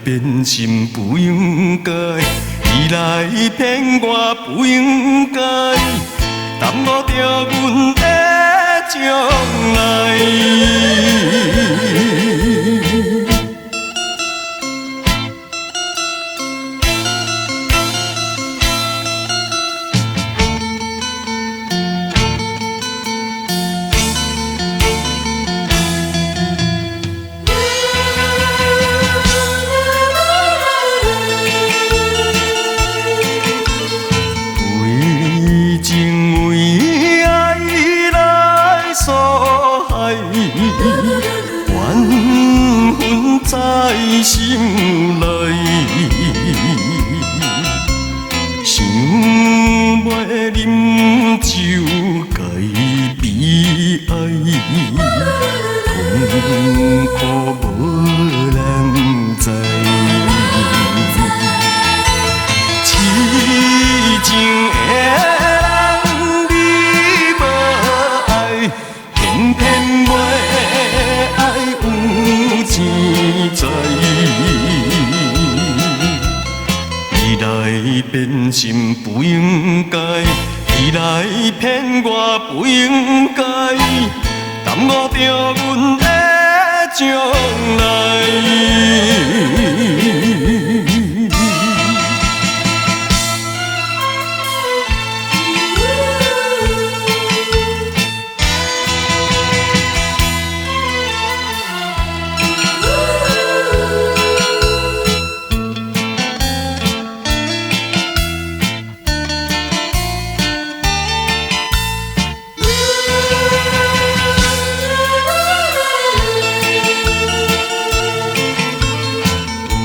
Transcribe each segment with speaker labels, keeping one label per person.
Speaker 1: 变心不应该，你来骗我不应该，耽误着阮的将来。缘分在心内，想要饮酒解悲哀，痛苦无人知，痴情的人你无爱，偏偏要爱有钱财，你来变心不应该，你来骗我不应该，耽误着阮的将来。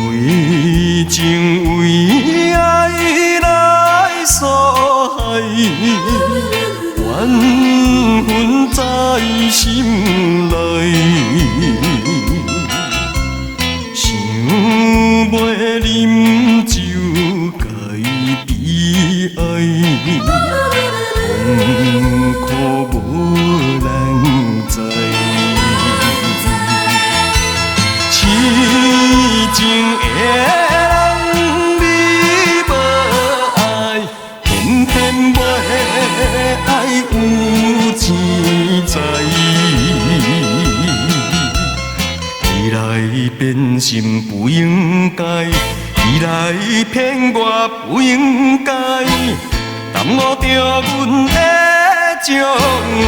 Speaker 1: 为情为爱来所害，缘分在心内，想要饮酒解悲哀，痛苦无人知，痴情的爱有钱财，你来变心不应该，你来骗我不应该，耽误着阮的将来。